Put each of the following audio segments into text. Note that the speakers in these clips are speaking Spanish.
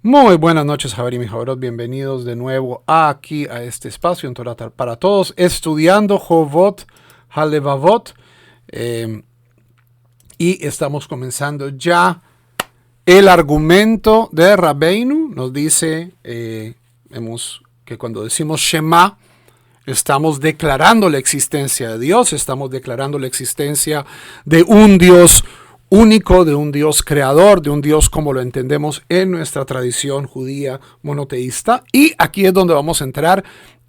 Muy buenas noches, Javier y Mijabrot. Bienvenidos de nuevo aquí a este espacio en Torah para todos, estudiando Jovot Halevavot. Y estamos comenzando ya el argumento de Rabbeinu. Nos dice, vemos que cuando decimos Shema, estamos declarando la existencia de Dios, estamos declarando la existencia de un Dios único, de un Dios creador, de un Dios como lo entendemos en nuestra tradición judía monoteísta. Y aquí es donde vamos a entrar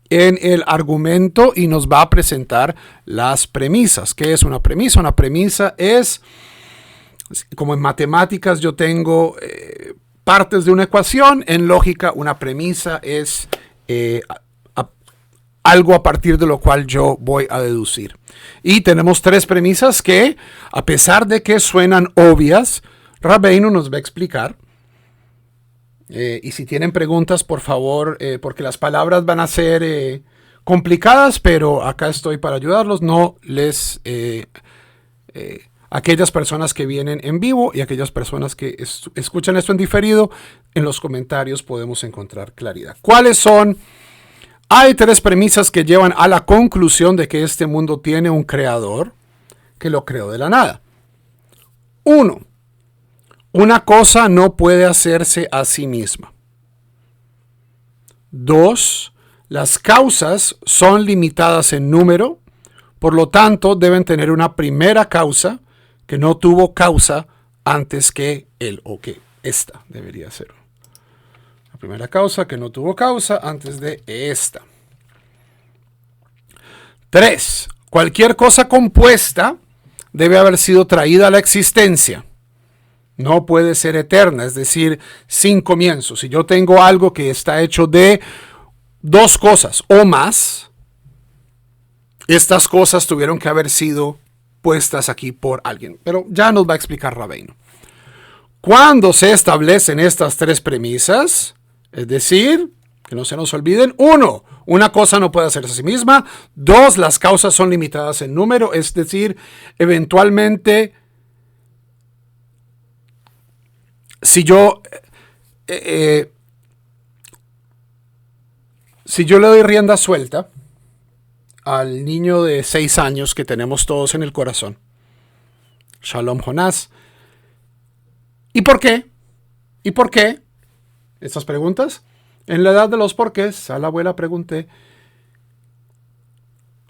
en el argumento y nos va a presentar las premisas. ¿Qué es una premisa? Una premisa es, como en matemáticas yo tengo partes de una ecuación, en lógica una premisa es algo a partir de lo cual yo voy a deducir. Y tenemos tres premisas que, a pesar de que suenan obvias, Rabbeinu nos va a explicar. Y si tienen preguntas, por favor, porque las palabras van a ser complicadas, pero acá estoy para ayudarlos. No les... aquellas personas que vienen en vivo y aquellas personas que escuchan esto en diferido, en los comentarios podemos encontrar claridad. ¿Cuáles son? Hay tres premisas que llevan a la conclusión de que este mundo tiene un creador que lo creó de la nada. Uno, una cosa no puede hacerse a sí misma. Dos, las causas son limitadas en número, por lo tanto deben tener una primera causa que no tuvo causa antes que él, o que esta debería ser. La primera causa que no tuvo causa antes de esta. 3. Cualquier cosa compuesta debe haber sido traída a la existencia. No puede ser eterna, es decir, sin comienzo. Si yo tengo algo que está hecho de dos cosas o más, estas cosas tuvieron que haber sido puestas aquí por alguien. Pero ya nos va a explicar Rabbeinu. Cuando se establecen estas tres premisas, es decir, que no se nos olviden, 1, una cosa no puede hacerse a sí misma. 2, las causas son limitadas en número, es decir, eventualmente, si yo le doy rienda suelta al niño de 6 años que tenemos todos en el corazón, Shalom Jonás, ¿y por qué? ¿Y por qué? Estas preguntas. En la edad de los porqués, a la abuela pregunté.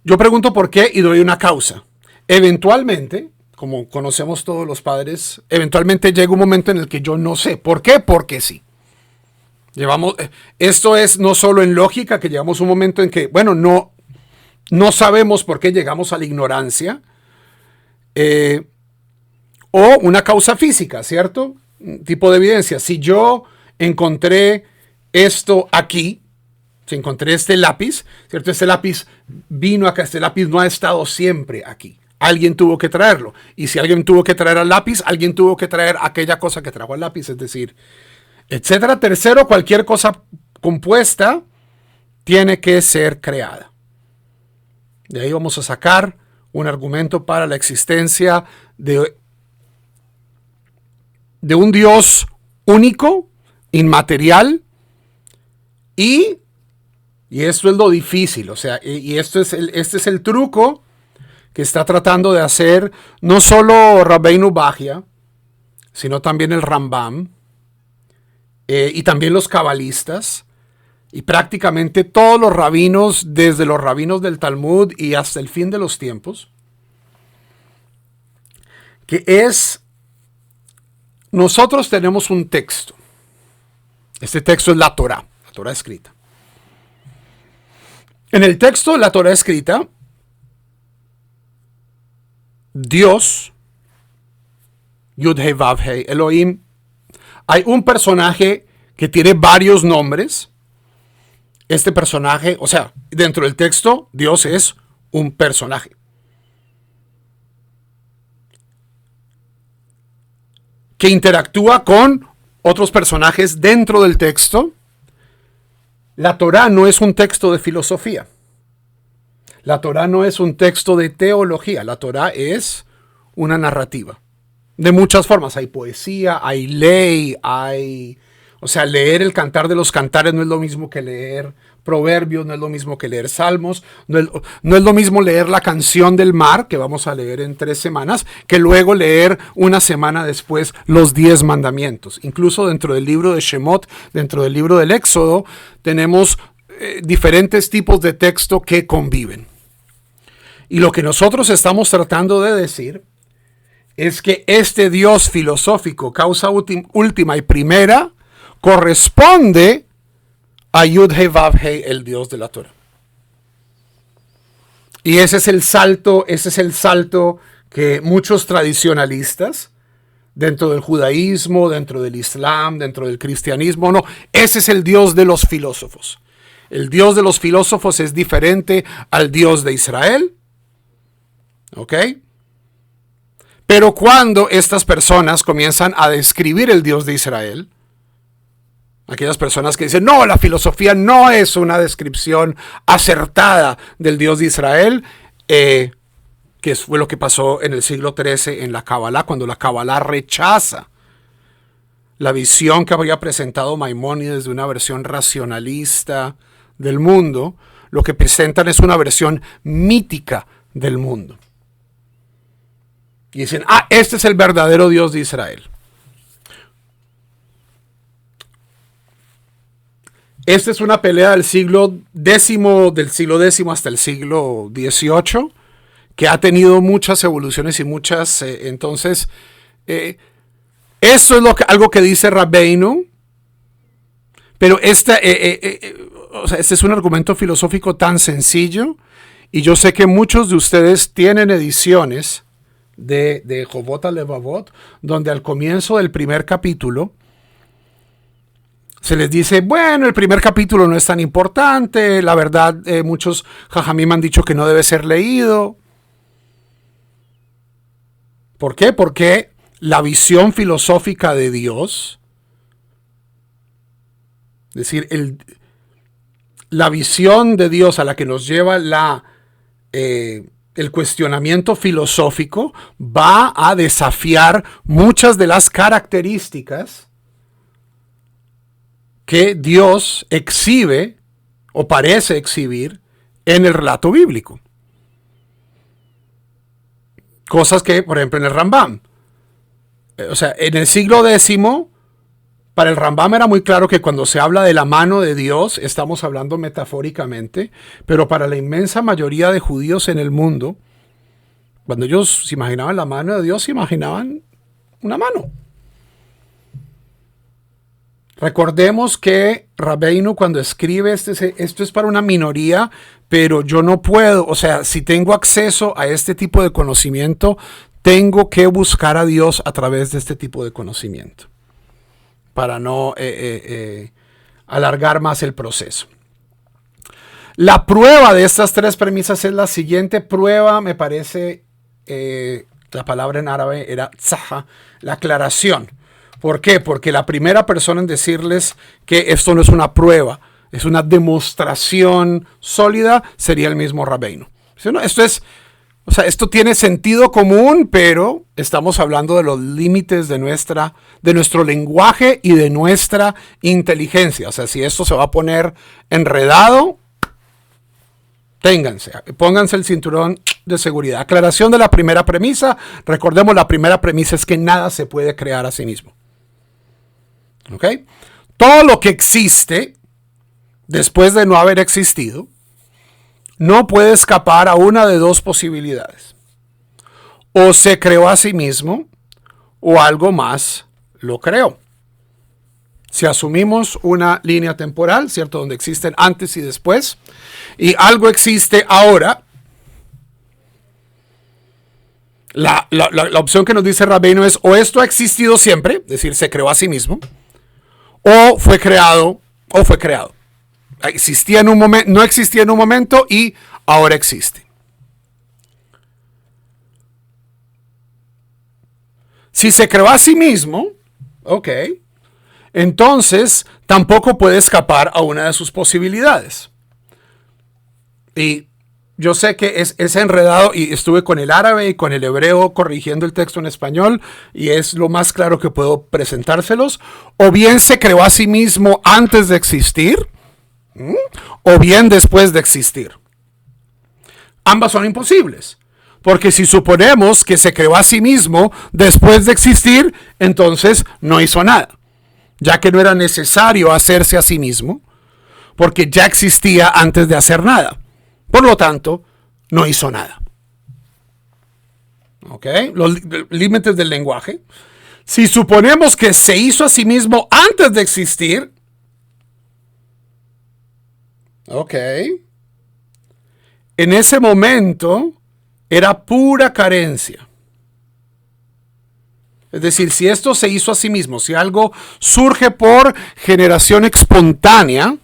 Yo pregunto por qué y doy una causa. Eventualmente, como conocemos todos los padres, eventualmente llega un momento en el que yo no sé. ¿Por qué? Porque sí. Esto es no solo en lógica, que llegamos a un momento en que, bueno, no sabemos por qué llegamos a la ignorancia. O una causa física, ¿cierto? Un tipo de evidencia. Si yo encontré esto aquí, si encontré este lápiz, ¿cierto? Este lápiz vino acá, este lápiz no ha estado siempre aquí. Alguien tuvo que traerlo. Y si alguien tuvo que traer al lápiz, alguien tuvo que traer aquella cosa que trajo al lápiz, es decir, etcétera. Tercero, cualquier cosa compuesta tiene que ser creada. De ahí vamos a sacar un argumento para la existencia de un Dios único, inmaterial, y esto es lo difícil, o sea, y este es el truco que está tratando de hacer no solo Rabbeinu Bachya, sino también el Rambam, y también los cabalistas, y prácticamente todos los rabinos, desde los rabinos del Talmud y hasta el fin de los tiempos, que es, nosotros tenemos un texto. Este texto es la Torah escrita. En el texto de la Torah escrita, Dios, Yud-Hei Vav-Hei, Elohim, hay un personaje que tiene varios nombres. Este personaje, o sea, dentro del texto, Dios es un personaje. Que interactúa con otros personajes dentro del texto. La Torá no es un texto de filosofía. La Torá no es un texto de teología. La Torá es una narrativa. De muchas formas. Hay poesía, hay ley, hay O sea, leer el Cantar de los Cantares no es lo mismo que leer Proverbios, no es lo mismo que leer Salmos, no es lo mismo leer la Canción del Mar, que vamos a leer en 3 semanas, que luego leer una semana después los 10 mandamientos. Incluso dentro del libro de Shemot, dentro del libro del Éxodo, tenemos diferentes tipos de texto que conviven. Y lo que nosotros estamos tratando de decir es que este Dios filosófico, causa última y primera, corresponde a Yud-Heh Vav-Heh, el Dios de la Torah. Y ese es el salto que muchos tradicionalistas, dentro del judaísmo, dentro del islam, dentro del cristianismo, no, ese es el Dios de los filósofos. El Dios de los filósofos es diferente al Dios de Israel. ¿Ok? Pero cuando estas personas comienzan a describir el Dios de Israel, aquellas personas que dicen, no, la filosofía no es una descripción acertada del Dios de Israel, que fue lo que pasó en el siglo XIII en la Kabbalah, cuando la Kabbalah rechaza la visión que había presentado Maimónides de una versión racionalista del mundo, lo que presentan es una versión mítica del mundo. Y dicen, este es el verdadero Dios de Israel. Esta es una pelea del siglo X hasta el siglo XVIII, que ha tenido muchas evoluciones y muchas, esto es algo que dice Rabbeinu, pero este es un argumento filosófico tan sencillo, y yo sé que muchos de ustedes tienen ediciones de Jovot HaLevavot, donde al comienzo del primer capítulo se les dice, bueno, el primer capítulo no es tan importante, la verdad muchos jajamim han dicho que no debe ser leído. ¿Por qué? Porque la visión filosófica de Dios, es decir, la visión de Dios a la que nos lleva el cuestionamiento filosófico, va a desafiar muchas de las características que Dios exhibe o parece exhibir en el relato bíblico. Cosas que, por ejemplo, en el Rambam, o sea, en el siglo X, para el Rambam era muy claro que cuando se habla de la mano de Dios, estamos hablando metafóricamente, pero para la inmensa mayoría de judíos en el mundo, cuando ellos se imaginaban la mano de Dios, se imaginaban una mano. Recordemos que Rabbeinu, cuando escribe esto es para una minoría, pero yo no puedo, o sea, si tengo acceso a este tipo de conocimiento, tengo que buscar a Dios a través de este tipo de conocimiento, para no alargar más el proceso. La prueba de estas 3 premisas es la siguiente prueba, me parece, la palabra en árabe era tzaha, la aclaración. ¿Por qué? Porque la primera persona en decirles que esto no es una prueba, es una demostración sólida, sería el mismo Rabbeinu. Esto tiene sentido común, pero estamos hablando de los límites de nuestro lenguaje y de nuestra inteligencia. O sea, si esto se va a poner enredado, pónganse el cinturón de seguridad. Aclaración de la primera premisa. Recordemos, la primera premisa es que nada se puede crear a sí mismo. ¿Ok? Todo lo que existe, después de no haber existido, no puede escapar a una de 2 posibilidades. O se creó a sí mismo, o algo más lo creó. Si asumimos una línea temporal, ¿cierto? Donde existen antes y después, y algo existe ahora, la opción que nos dice Rabbeinu es, o esto ha existido siempre, es decir, se creó a sí mismo, o fue creado. Existía en un momento, no existía en un momento y ahora existe. Si se creó a sí mismo, ok, entonces tampoco puede escapar a una de sus posibilidades. Y yo sé que es enredado y estuve con el árabe y con el hebreo corrigiendo el texto en español y es lo más claro que puedo presentárselos. O bien se creó a sí mismo antes de existir, o bien después de existir. Ambas son imposibles. Porque si suponemos que se creó a sí mismo después de existir, entonces no hizo nada, ya que no era necesario hacerse a sí mismo, porque ya existía antes de hacer nada. Por lo tanto, no hizo nada. ¿Ok? Los límites del lenguaje. Si suponemos que se hizo a sí mismo antes de existir, ok, en ese momento era pura carencia. Es decir, si esto se hizo a sí mismo, si algo surge por generación espontánea,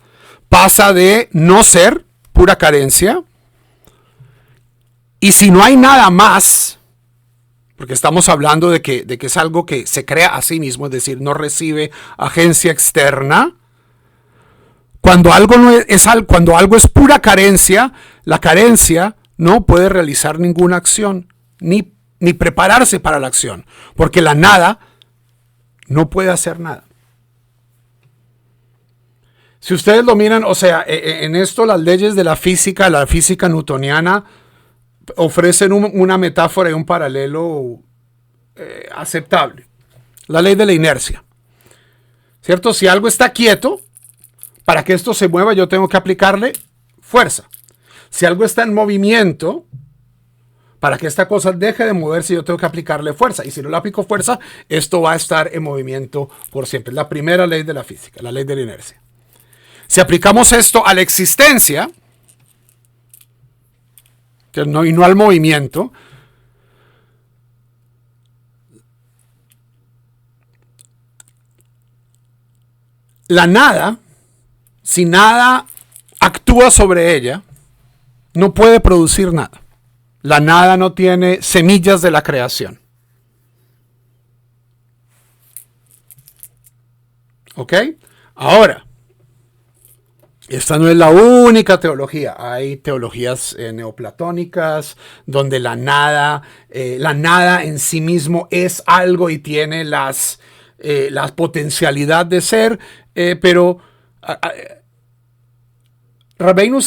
pasa de no ser pura carencia. Y si no hay nada más, porque estamos hablando de que es algo que se crea a sí mismo, es decir, no recibe agencia externa. Cuando algo cuando algo es pura carencia, la carencia no puede realizar ninguna acción, ni prepararse para la acción, porque la nada no puede hacer nada. Si ustedes lo miran, o sea, en esto las leyes de la física newtoniana, ofrecen una metáfora y un paralelo aceptable. La ley de la inercia. ¿Cierto? Si algo está quieto, para que esto se mueva yo tengo que aplicarle fuerza. Si algo está en movimiento, para que esta cosa deje de moverse yo tengo que aplicarle fuerza. Y si no le aplico fuerza, esto va a estar en movimiento por siempre. Es la primera ley de la física, la ley de la inercia. Si aplicamos esto a la existencia, y no al movimiento, la nada, si nada actúa sobre ella, no puede producir nada. La nada no tiene semillas de la creación. ¿Ok? Ahora, esta no es la única teología. Hay teologías neoplatónicas donde la nada en sí mismo es algo y tiene la potencialidad de ser, pero Rabbeinu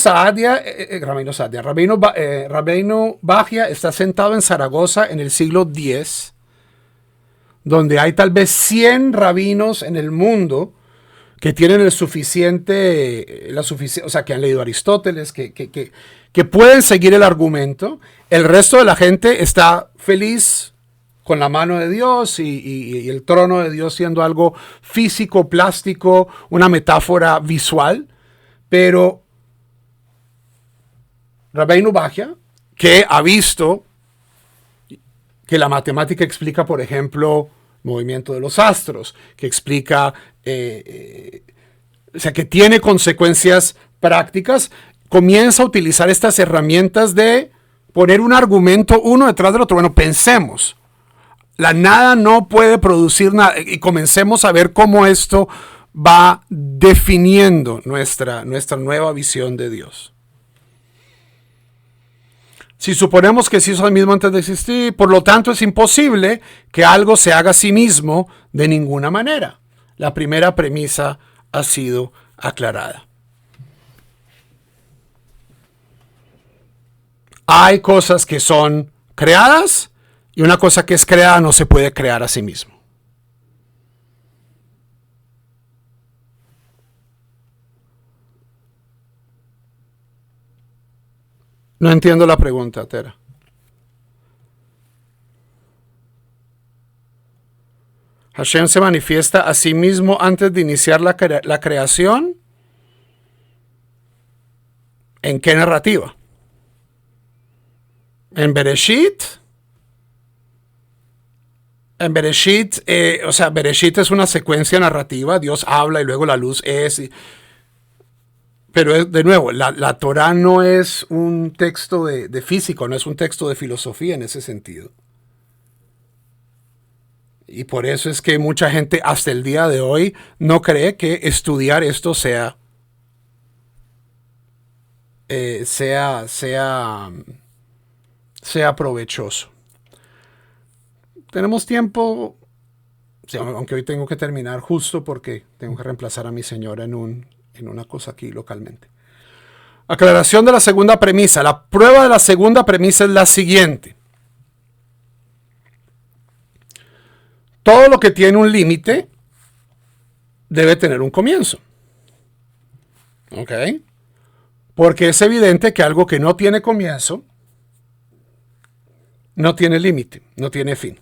Bajia está sentado en Zaragoza en el siglo X, donde hay tal vez 100 rabinos en el mundo que tienen o sea, que han leído Aristóteles, que pueden seguir el argumento. El resto de la gente está feliz con la mano de Dios y el trono de Dios siendo algo físico, plástico, una metáfora visual. Pero Rabbeinu Bajia, que ha visto que la matemática explica, por ejemplo, movimiento de los astros, que explica, o sea, que tiene consecuencias prácticas, comienza a utilizar estas herramientas de poner un argumento uno detrás del otro. Bueno, pensemos, la nada no puede producir nada y comencemos a ver cómo esto va definiendo nuestra nueva visión de Dios. Si suponemos que se hizo el mismo antes de existir, por lo tanto es imposible que algo se haga a sí mismo de ninguna manera. La primera premisa ha sido aclarada. Hay cosas que son creadas y una cosa que es creada no se puede crear a sí mismo. No entiendo la pregunta, Tera. Hashem se manifiesta a sí mismo antes de iniciar la creación. ¿En qué narrativa? En Bereshit. En Bereshit, o sea, Bereshit es una secuencia narrativa. Dios habla y luego la luz es. Pero de nuevo, la Torah no es un texto de físico, no es un texto de filosofía en ese sentido. Y por eso es que mucha gente hasta el día de hoy no cree que estudiar esto sea sea provechoso. Tenemos tiempo, sí, aunque hoy tengo que terminar justo porque tengo que reemplazar a mi señora en una cosa aquí localmente. Aclaración de la segunda premisa. La prueba de la segunda premisa es la siguiente. Todo lo que tiene un límite debe tener un comienzo. ¿Ok? Porque es evidente que algo que no tiene comienzo no tiene límite, no tiene fin.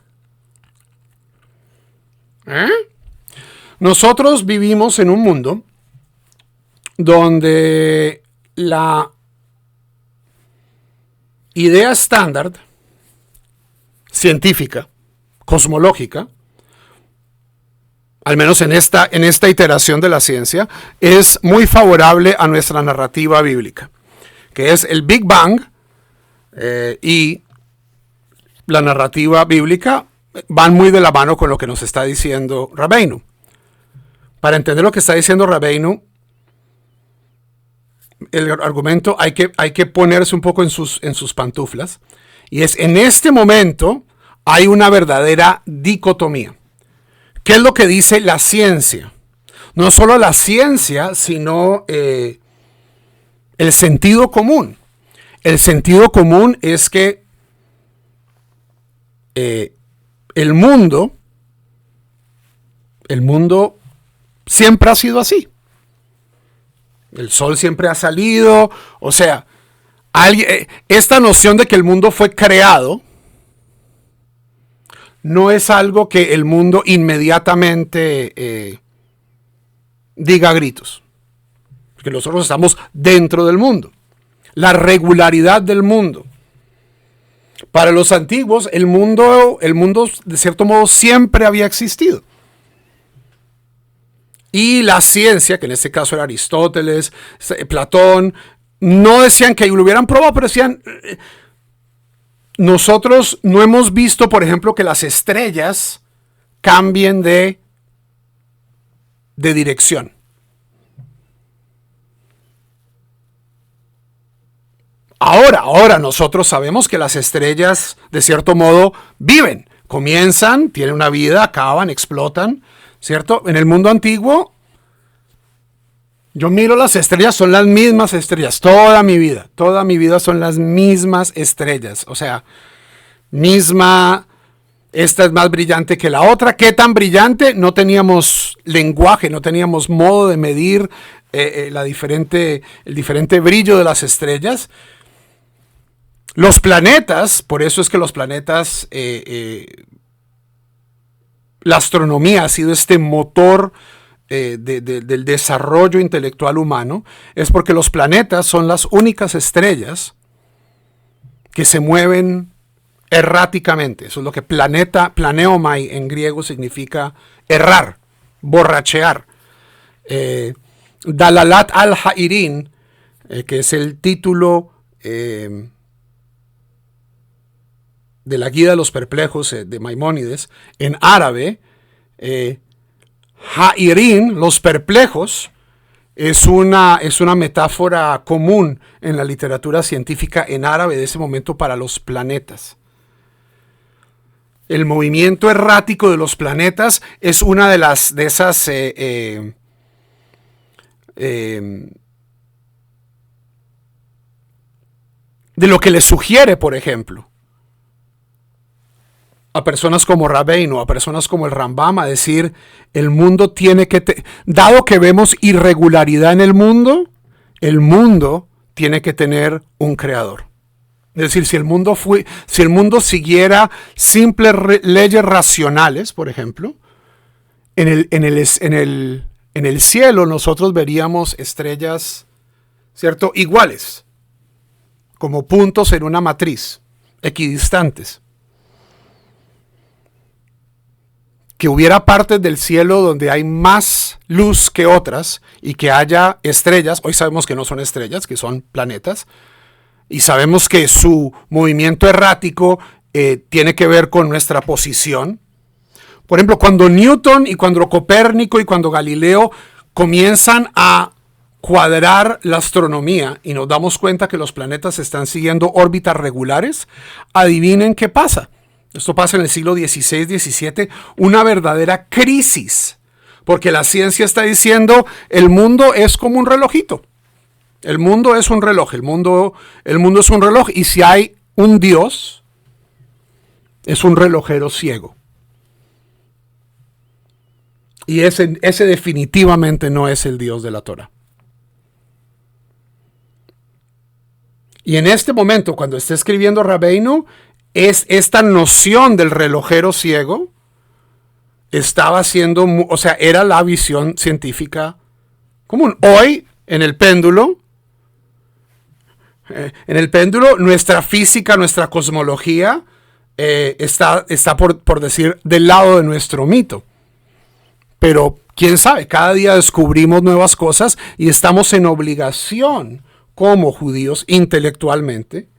Nosotros vivimos en un mundo donde la idea estándar científica, cosmológica, al menos en esta iteración de la ciencia, es muy favorable a nuestra narrativa bíblica, que es el Big Bang y la narrativa bíblica van muy de la mano con lo que nos está diciendo Rabbeinu. Para entender lo que está diciendo Rabbeinu, el argumento hay que ponerse un poco en sus pantuflas, y es: en este momento hay una verdadera dicotomía. ¿Qué es lo que dice la ciencia? No solo la ciencia, sino el sentido común. El sentido común es que el mundo siempre ha sido así. El sol siempre ha salido. O sea, esta noción de que el mundo fue creado no es algo que el mundo inmediatamente diga a gritos. Porque nosotros estamos dentro del mundo. La regularidad del mundo. Para los antiguos, el mundo de cierto modo siempre había existido. Y la ciencia, que en este caso era Aristóteles, Platón, no decían que lo hubieran probado, pero decían: nosotros no hemos visto, por ejemplo, que las estrellas cambien de dirección. Ahora nosotros sabemos que las estrellas, de cierto modo, viven. Comienzan, tienen una vida, acaban, explotan, ¿cierto? En el mundo antiguo, yo miro las estrellas, son las mismas estrellas. Toda mi vida son las mismas estrellas. O sea, esta es más brillante que la otra. ¿Qué tan brillante? No teníamos lenguaje, no teníamos modo de medir el diferente brillo de las estrellas. Los planetas, por eso es que los planetas, la astronomía ha sido este motor del desarrollo intelectual humano, es porque los planetas son las únicas estrellas que se mueven erráticamente. Eso es lo que planeomai en griego significa errar, borrachear. Dalalat al-Ha'irin, que es el título de la Guía de los Perplejos de Maimónides, en árabe, Ha'irin, los perplejos, es una metáfora común en la literatura científica en árabe de ese momento para los planetas. El movimiento errático de los planetas es una de esas de lo que les sugiere, por ejemplo, a personas como Rabbeinu, a personas como el Rambam, a decir: el mundo tiene que, dado que vemos irregularidad en el mundo tiene que tener un creador. Es decir, si el mundo siguiera simples leyes racionales, por ejemplo, en el cielo nosotros veríamos estrellas, ¿cierto?, iguales, como puntos en una matriz, equidistantes. Que hubiera partes del cielo donde hay más luz que otras y que haya estrellas. Hoy sabemos que no son estrellas, que son planetas. Y sabemos que su movimiento errático tiene que ver con nuestra posición. Por ejemplo, cuando Newton y cuando Copérnico y cuando Galileo comienzan a cuadrar la astronomía y nos damos cuenta que los planetas están siguiendo órbitas regulares, adivinen qué pasa. Esto pasa en el siglo XVI, XVII, una verdadera crisis, porque la ciencia está diciendo el mundo es como un relojito. El mundo es un reloj, el mundo es un reloj, y si hay un Dios, es un relojero ciego. Y ese definitivamente no es el Dios de la Torá. Y en este momento, cuando está escribiendo Rabbeinu, es esta noción del relojero ciego estaba siendo, o sea, era la visión científica común. Hoy, en el péndulo, nuestra física, nuestra cosmología está por decir, del lado de nuestro mito. Pero, quién sabe, cada día descubrimos nuevas cosas y estamos en obligación, como judíos, intelectualmente,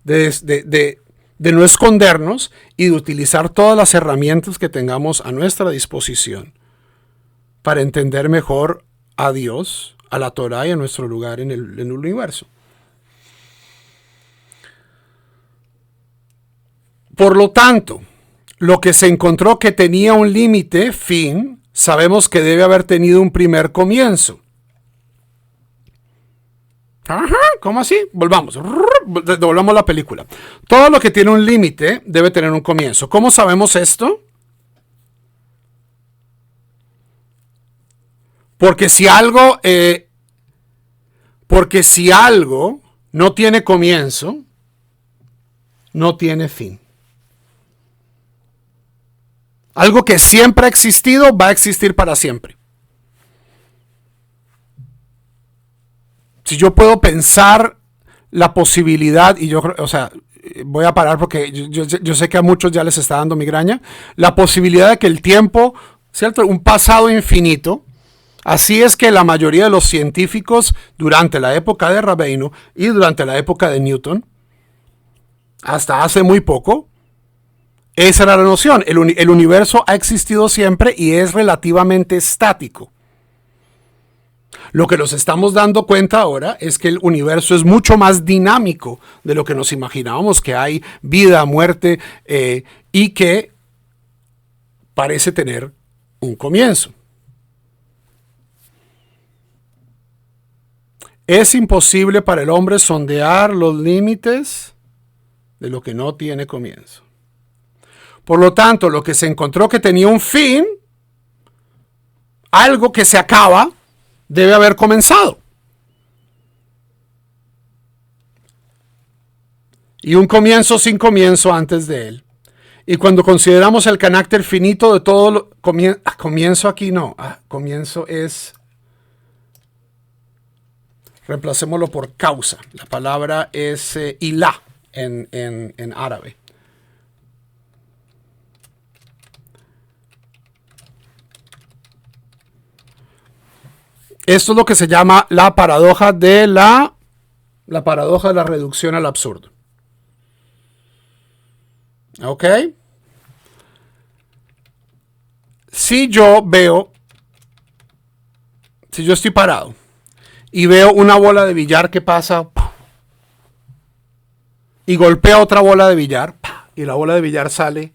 de no escondernos y de utilizar todas las herramientas que tengamos a nuestra disposición para entender mejor a Dios, a la Torá y a nuestro lugar en el universo. Por lo tanto, lo que se encontró que tenía un límite, fin, sabemos que debe haber tenido un primer comienzo. Ajá, ¿cómo así? Devolvamos la película. Todo lo que tiene un límite debe tener un comienzo. ¿Cómo sabemos esto? Porque si algo no tiene comienzo, no tiene fin. Algo que siempre ha existido va a existir para siempre. Si yo puedo pensar la posibilidad, y yo creo, o sea, voy a parar porque yo sé que a muchos ya les está dando migraña, la posibilidad de que el tiempo, ¿cierto? Un pasado infinito. Así es que la mayoría de los científicos durante la época de Rabbeinu y durante la época de Newton, hasta hace muy poco, esa era la noción. El universo ha existido siempre y es relativamente estático. Lo que nos estamos dando cuenta ahora es que el universo es mucho más dinámico de lo que nos imaginábamos, que hay vida, muerte, y que parece tener un comienzo. Es imposible para el hombre sondear los límites de lo que no tiene comienzo. Por lo tanto, lo que se encontró que tenía un fin, algo que se acaba, debe haber comenzado. Y un comienzo sin comienzo antes de él. Y cuando consideramos el carácter finito de todo, comienzo aquí no, comienzo es, reemplacémoslo por causa. La palabra es ilá en árabe. Esto es lo que se llama la paradoja de la paradoja de la reducción al absurdo. ¿Ok? Si yo estoy parado y veo una bola de billar que pasa y golpea otra bola de billar y la bola de billar sale,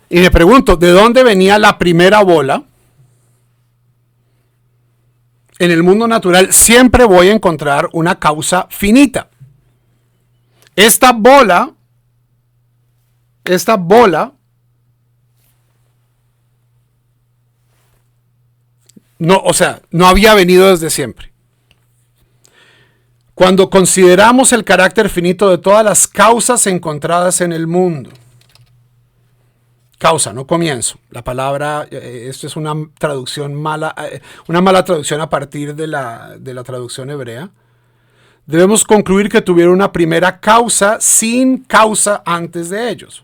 y me pregunto, ¿de dónde venía la primera bola? En el mundo natural siempre voy a encontrar una causa finita. Esta bola, no había venido desde siempre. Cuando consideramos el carácter finito de todas las causas encontradas en el mundo, causa, no comienzo. La palabra, esto es una traducción mala, una mala traducción a partir de la traducción hebrea. Debemos concluir que tuvieron una primera causa sin causa antes de ellos.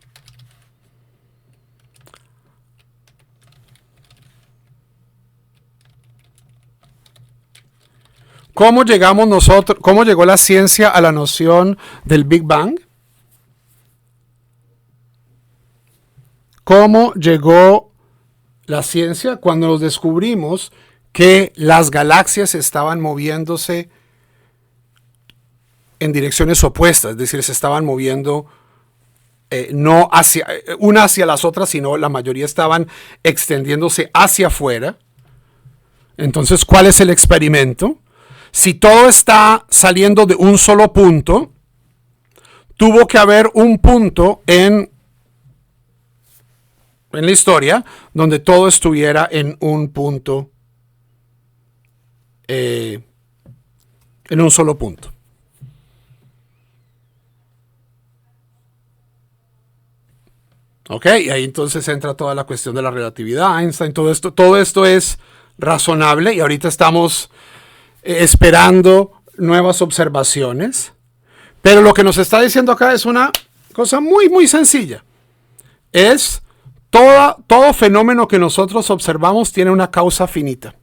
¿Cómo llegó la ciencia a la noción del Big Bang? ¿Cómo llegó la ciencia? Cuando nos descubrimos que las galaxias estaban moviéndose en direcciones opuestas, es decir, se estaban moviendo no hacia una hacia las otras, sino la mayoría estaban extendiéndose hacia afuera. Entonces, ¿cuál es el experimento? Si todo está saliendo de un solo punto, tuvo que haber un punto en la historia donde todo estuviera en un punto, en un solo punto. Ok, y ahí entonces entra toda la cuestión de la relatividad, Einstein, todo esto es razonable y ahorita estamos esperando nuevas observaciones. Pero lo que nos está diciendo acá es una cosa muy, muy sencilla. Es todo fenómeno que nosotros observamos tiene una causa finita.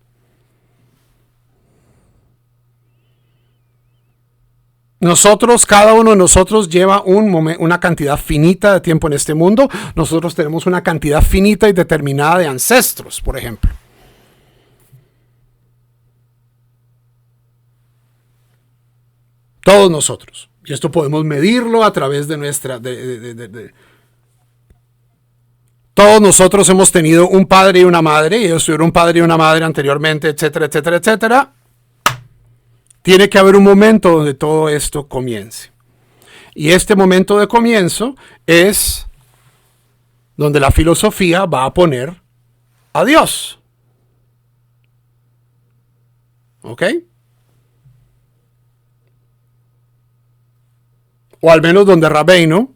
Cada uno de nosotros lleva una cantidad finita de tiempo en este mundo. Nosotros tenemos una cantidad finita y determinada de ancestros, por ejemplo. Todos nosotros. Y esto podemos medirlo a través de nuestra... Todos nosotros hemos tenido un padre y una madre, y ellos tuvieron un padre y una madre anteriormente, etcétera, etcétera, etcétera. Tiene que haber un momento donde todo esto comience. Y este momento de comienzo es donde la filosofía va a poner a Dios. ¿Ok? O al menos donde Rabbeinu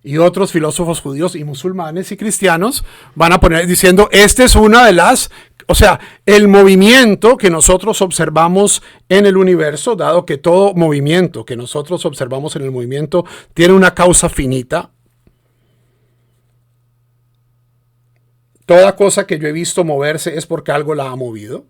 y otros filósofos judíos y musulmanes y cristianos van a poner diciendo, esta es una de las, o sea, el movimiento que nosotros observamos en el universo, dado que todo movimiento que nosotros observamos en el movimiento tiene una causa finita. Toda cosa que yo he visto moverse es porque algo la ha movido.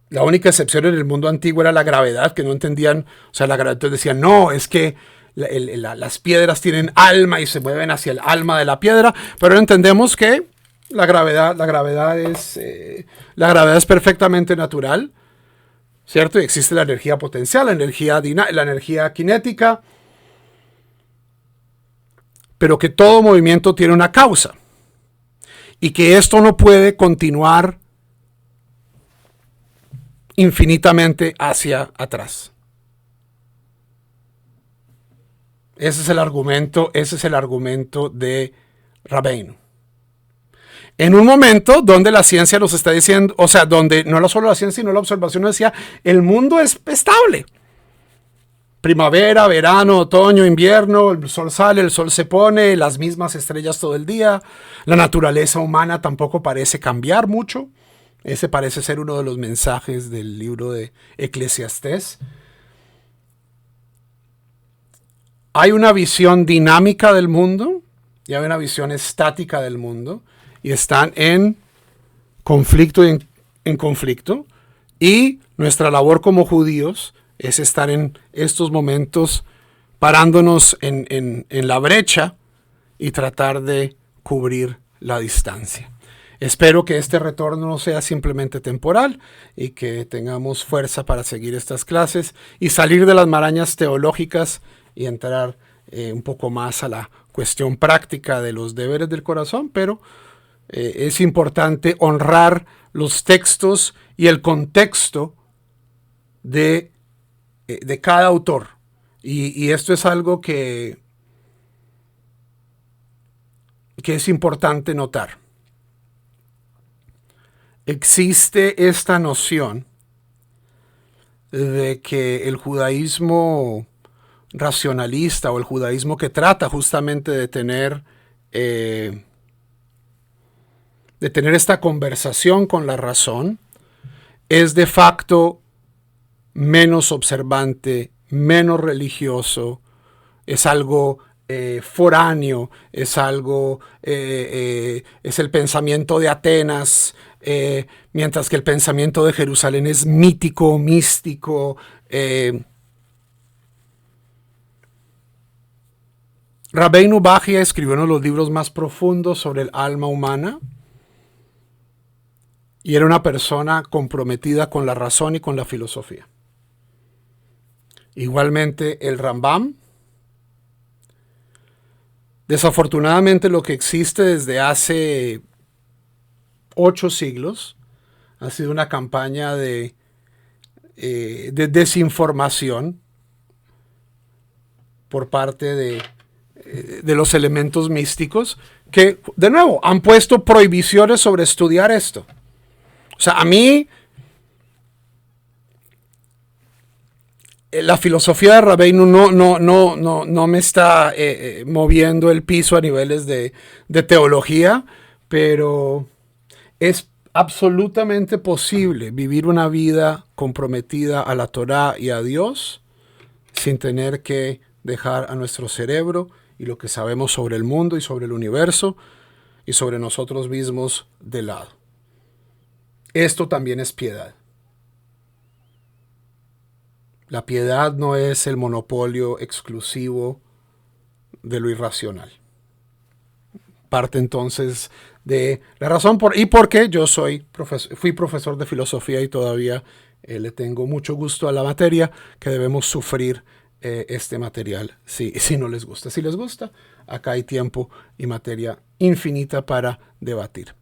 La única excepción en el mundo antiguo era la gravedad, que no entendían, o sea, la gravedad, entonces decían, no, es que las piedras tienen alma y se mueven hacia el alma de la piedra, pero entendemos que la gravedad es perfectamente natural, ¿cierto? Y existe la energía potencial, la energía cinética, pero que todo movimiento tiene una causa y que esto no puede continuar infinitamente hacia atrás. Ese es el argumento de Rabbeinu. En un momento donde la ciencia nos está diciendo, o sea, donde no solo la ciencia, sino la observación nos decía, el mundo es estable. Primavera, verano, otoño, invierno, el sol sale, el sol se pone, las mismas estrellas todo el día. La naturaleza humana tampoco parece cambiar mucho. Ese parece ser uno de los mensajes del libro de Eclesiastés. Hay una visión dinámica del mundo y hay una visión estática del mundo. Y están en conflicto y en conflicto. Y nuestra labor como judíos es estar en estos momentos parándonos en la brecha y tratar de cubrir la distancia. Espero que este retorno no sea simplemente temporal y que tengamos fuerza para seguir estas clases y salir de las marañas teológicas y entrar un poco más a la cuestión práctica de los deberes del corazón, pero es importante honrar los textos y el contexto de cada autor. Y esto es algo que es importante notar. Existe esta noción de que el judaísmo racionalista o el judaísmo que trata justamente de tener esta conversación con la razón es de facto menos observante, menos religioso, es algo foráneo, es el pensamiento de Atenas, mientras que el pensamiento de Jerusalén es mítico, místico. Rabbeinu Bachya escribió uno de los libros más profundos sobre el alma humana y era una persona comprometida con la razón y con la filosofía. Igualmente el Rambam. Desafortunadamente lo que existe desde hace 8 siglos ha sido una campaña de desinformación por parte de los elementos místicos que, de nuevo, han puesto prohibiciones sobre estudiar esto. O sea, a mí la filosofía de Rabbeinu no me está moviendo el piso a niveles de teología, pero es absolutamente posible vivir una vida comprometida a la Torá y a Dios sin tener que dejar a nuestro cerebro y lo que sabemos sobre el mundo y sobre el universo y sobre nosotros mismos de lado. Esto también es piedad. La piedad no es el monopolio exclusivo de lo irracional. Parte entonces de la razón por qué yo fui profesor de filosofía y todavía le tengo mucho gusto a la materia, que debemos sufrir este material si no les gusta. Si les gusta, acá hay tiempo y materia infinita para debatir.